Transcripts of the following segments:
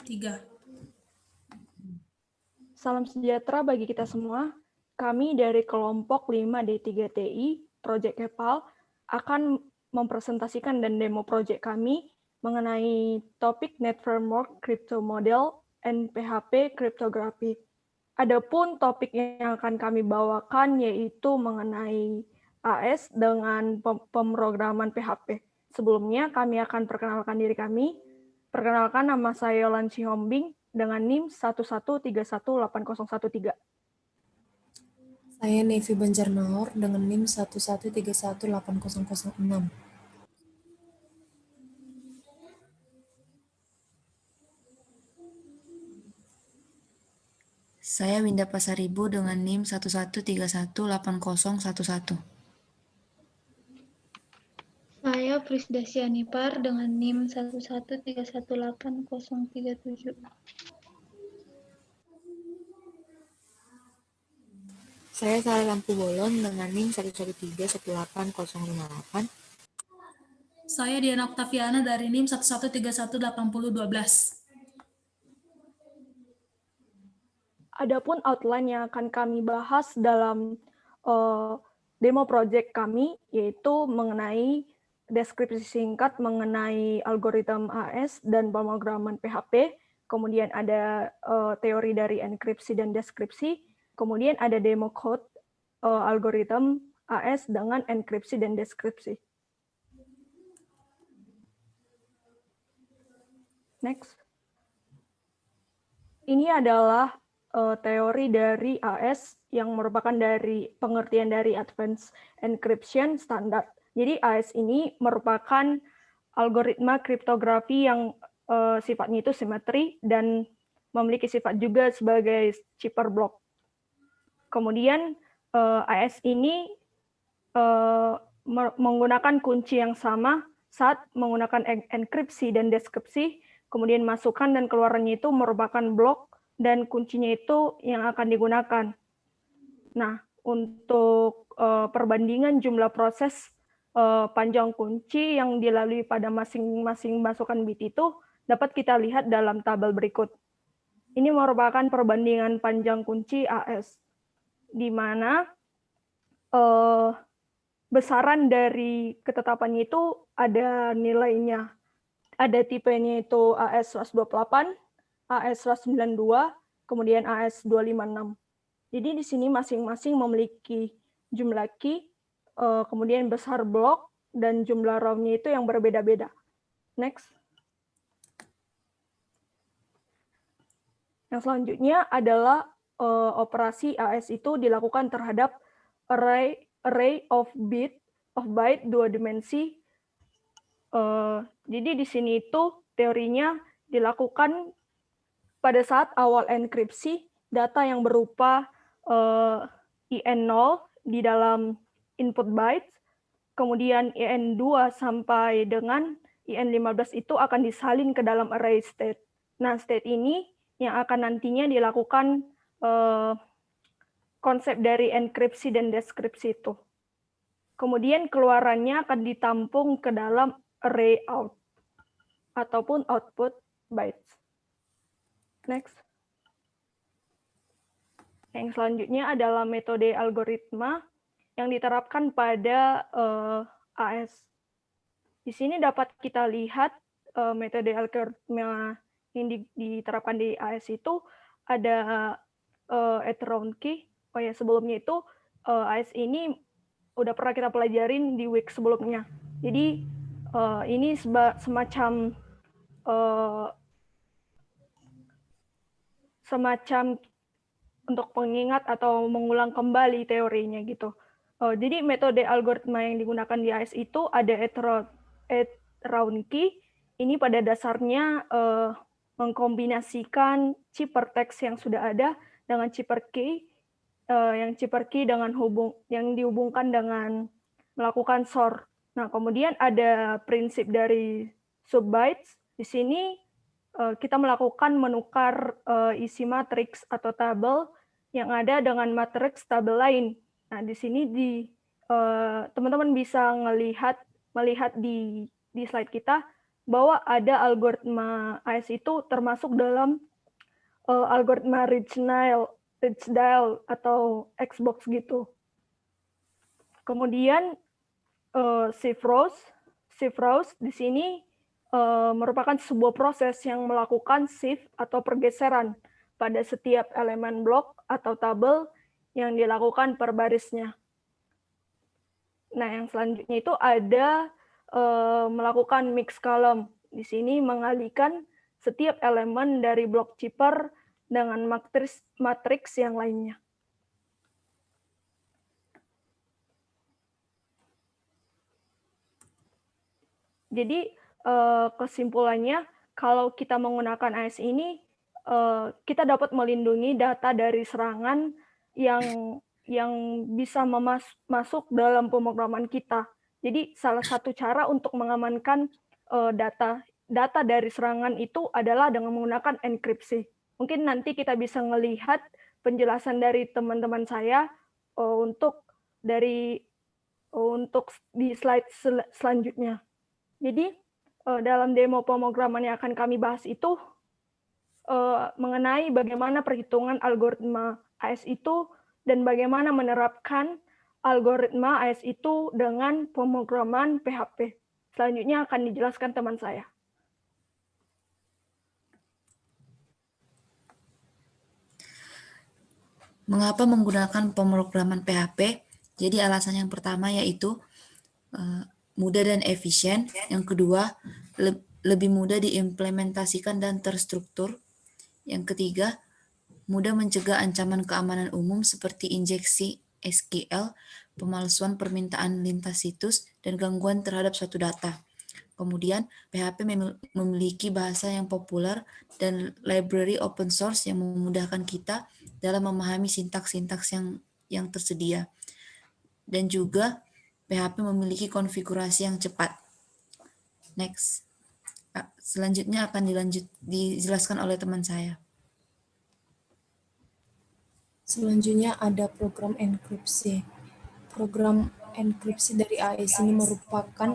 3. Salam sejahtera bagi kita semua. Kami dari kelompok 5D3TI, Project Kepal, akan mempresentasikan dan demo project kami mengenai topik Net Framework Crypto Model and PHP Cryptography. Adapun topik yang akan kami bawakan yaitu mengenai AS dengan pemrograman PHP. Sebelumnya kami akan perkenalkan diri kami. Perkenalkan, nama saya Yolan Sihombing dengan NIM 113180113. Saya Nevi Banjarnaor dengan NIM 113180006. Saya Winda Pasaribu dengan NIM 113180111. Saya Prisda Sianipar dengan NIM 113180037. Saya Sarah Lampu Bolon dengan NIM 113180058. Saya Diana Oktaviana dari NIM 113180012. Adapun outline yang akan kami bahas dalam demo project kami yaitu mengenai deskripsi singkat mengenai algoritma AS dan pemrograman PHP, kemudian ada teori dari enkripsi dan deskripsi, kemudian ada demo code algoritma AS dengan enkripsi dan deskripsi. Next. Ini adalah teori dari AS yang merupakan dari pengertian dari Advanced Encryption Standard. Jadi AS ini merupakan algoritma kriptografi yang sifatnya itu simetri dan memiliki sifat juga sebagai cipher block. Kemudian AS ini menggunakan kunci yang sama saat menggunakan enkripsi dan deskripsi, kemudian masukan dan keluarannya itu merupakan blok dan kuncinya itu yang akan digunakan. Nah, untuk perbandingan jumlah proses panjang kunci yang dilalui pada masing-masing masukan bit itu dapat kita lihat dalam tabel berikut. Ini merupakan perbandingan panjang kunci AS, di mana besaran dari ketetapannya itu ada nilainya. Ada tipenya itu AS128, AS192, kemudian AS256. Jadi di sini masing-masing memiliki jumlah key, kemudian besar blok, dan jumlah row-nya itu yang berbeda-beda. Next. Yang selanjutnya adalah operasi AS itu dilakukan terhadap array of byte 2 dimensi. Jadi di sini itu teorinya dilakukan pada saat awal enkripsi, data yang berupa IN0 di dalam input bytes, kemudian IN2 sampai dengan IN15 itu akan disalin ke dalam array state. Nah, state ini yang akan nantinya dilakukan konsep dari enkripsi dan deskripsi itu. Kemudian keluarannya akan ditampung ke dalam array out ataupun output bytes. Next. Yang selanjutnya adalah metode algoritma yang diterapkan pada AS. Di sini dapat kita lihat metode algoritma yang diterapkan di AS itu ada Ethereum key. Oh ya, sebelumnya itu AS ini udah pernah kita pelajarin di week sebelumnya. Jadi ini semacam untuk pengingat atau mengulang kembali teorinya gitu. Jadi metode algoritma yang digunakan di AS itu ada Ethereum key. Ini pada dasarnya mengkombinasikan ciphertext yang sudah ada dengan cipher key, yang cipher key yang dihubungkan dengan melakukan sort. Nah, kemudian ada prinsip dari subbytes. Di sini kita melakukan menukar isi matriks atau tabel yang ada dengan matriks tabel lain. Nah, di sini teman-teman bisa melihat di slide kita bahwa ada algoritma AES itu termasuk dalam algoritma Rijndael atau Xbox gitu. Kemudian shift rows di sini merupakan sebuah proses yang melakukan shift atau pergeseran pada setiap elemen blok atau tabel yang dilakukan per barisnya. Nah, yang selanjutnya itu ada melakukan mix column. Di sini mengalihkan setiap elemen dari blok chipper dengan matriks yang lainnya. Jadi kesimpulannya, kalau kita menggunakan AES ini, kita dapat melindungi data dari serangan yang bisa masuk dalam pemrograman kita. Jadi salah satu cara untuk mengamankan data dari serangan itu adalah dengan menggunakan enkripsi. Mungkin nanti kita bisa melihat penjelasan dari teman-teman saya untuk di slide selanjutnya. Jadi dalam demo pemrograman yang akan kami bahas itu mengenai bagaimana perhitungan algoritma AES itu dan bagaimana menerapkan algoritma AES itu dengan pemrograman PHP. Selanjutnya akan dijelaskan teman saya. Mengapa menggunakan pemrograman PHP? Jadi alasan yang pertama yaitu mudah dan efisien. Yang kedua, lebih mudah diimplementasikan dan terstruktur. Yang ketiga, mudah mencegah ancaman keamanan umum seperti injeksi SQL, pemalsuan permintaan lintas situs, dan gangguan terhadap suatu data. Kemudian, PHP memiliki bahasa yang populer dan library open source yang memudahkan kita dalam memahami sintaks-sintaks yang tersedia. Dan juga, PHP memiliki konfigurasi yang cepat. Next. Selanjutnya akan dijelaskan oleh teman saya. Selanjutnya ada program enkripsi. Program enkripsi dari AES ini merupakan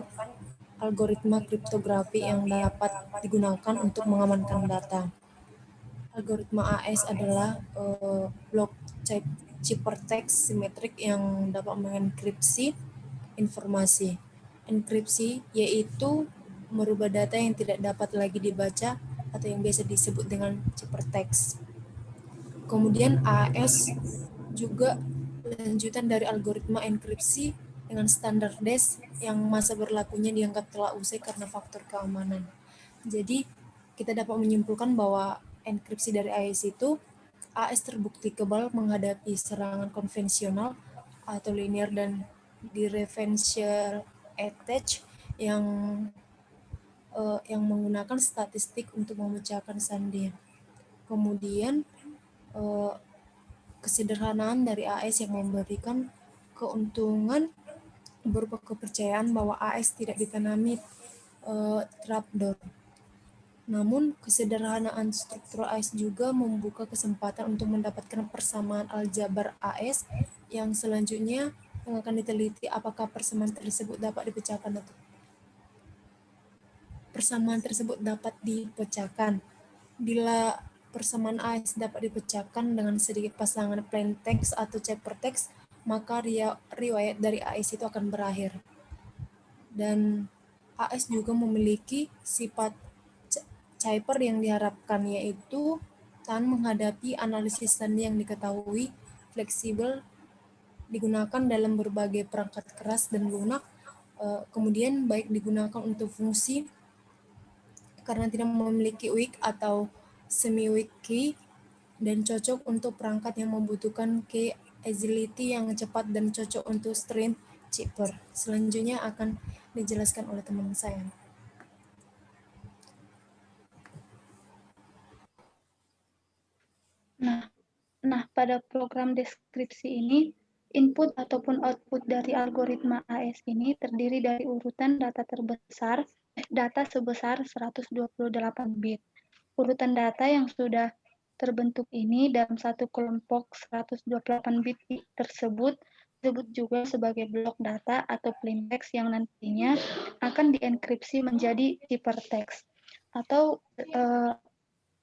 algoritma kriptografi yang dapat digunakan untuk mengamankan data. Algoritma AES adalah blok ciphertext simetrik yang dapat mengenkripsi informasi. Enkripsi yaitu merubah data yang tidak dapat lagi dibaca atau yang biasa disebut dengan ciphertext. Kemudian AES juga lanjutan dari algoritma enkripsi dengan standar DES yang masa berlakunya dianggap telah usai karena faktor keamanan. Jadi kita dapat menyimpulkan bahwa enkripsi dari AES itu AES terbukti kebal menghadapi serangan konvensional atau linear dan differential attack yang menggunakan statistik untuk memecahkan sandi. Kemudian kesederhanaan dari AES yang memberikan keuntungan berupa kepercayaan bahwa AES tidak ditanami trapdoor. Namun, kesederhanaan struktur AES juga membuka kesempatan untuk mendapatkan persamaan aljabar AES yang selanjutnya yang akan diteliti apakah persamaan tersebut dapat dipecahkan. Bila persamaan AES dapat dipecahkan dengan sedikit pasangan plain text atau ciphertext, maka riwayat dari AES itu akan berakhir. Dan AES juga memiliki sifat cipher yang diharapkan, yaitu tahan menghadapi analisis sandi yang diketahui, fleksibel, digunakan dalam berbagai perangkat keras dan lunak, kemudian baik digunakan untuk fungsi karena tidak memiliki weak atau semi-weak key, dan cocok untuk perangkat yang membutuhkan key agility yang cepat dan cocok untuk stream chipper. Selanjutnya akan dijelaskan oleh teman saya. Nah, pada program deskripsi ini, input ataupun output dari algoritma AES ini terdiri dari urutan data sebesar 128 bit. Urutan data yang sudah terbentuk ini dalam satu kelompok 128 bit tersebut disebut juga sebagai blok data atau plain text yang nantinya akan dienkripsi menjadi ciphertext. Atau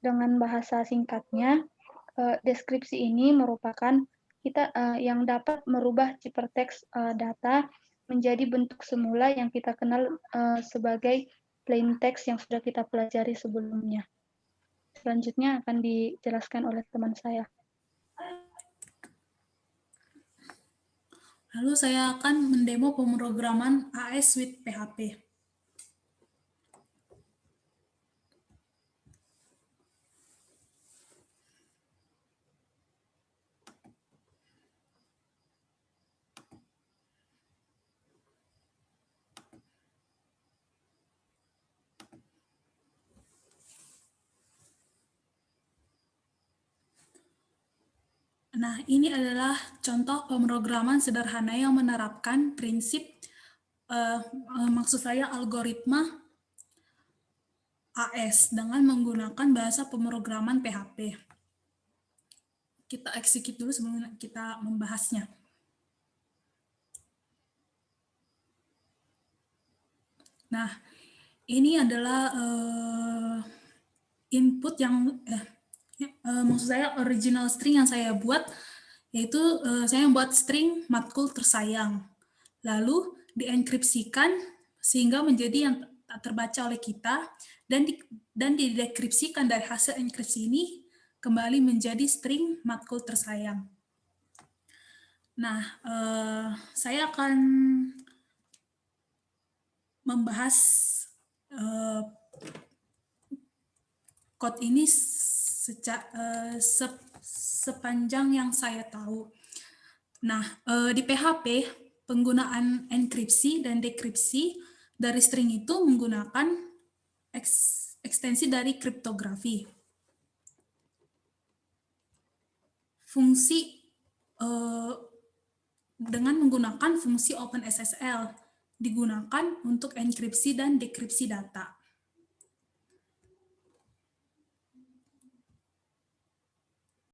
dengan bahasa singkatnya, deskripsi ini merupakan yang dapat merubah ciphertext data menjadi bentuk semula yang kita kenal sebagai plain text yang sudah kita pelajari sebelumnya. Selanjutnya akan dijelaskan oleh teman saya. Lalu saya akan mendemo pemrograman AS with PHP. Nah, ini adalah contoh pemrograman sederhana yang menerapkan prinsip, maksud saya algoritma AS dengan menggunakan bahasa pemrograman PHP. Kita execute dulu sebelum kita membahasnya. Nah, ini adalah input yang maksud saya original string yang saya buat, yaitu saya membuat string matkul tersayang, lalu dienkripsikan sehingga menjadi yang tak terbaca oleh kita, dan didekripsikan dari hasil enkripsi ini kembali menjadi string matkul tersayang. Nah, saya akan membahas code ini sepanjang yang saya tahu. Nah, di PHP, penggunaan enkripsi dan dekripsi dari string itu menggunakan ekstensi dari kriptografi. Fungsi dengan menggunakan fungsi OpenSSL digunakan untuk enkripsi dan dekripsi data.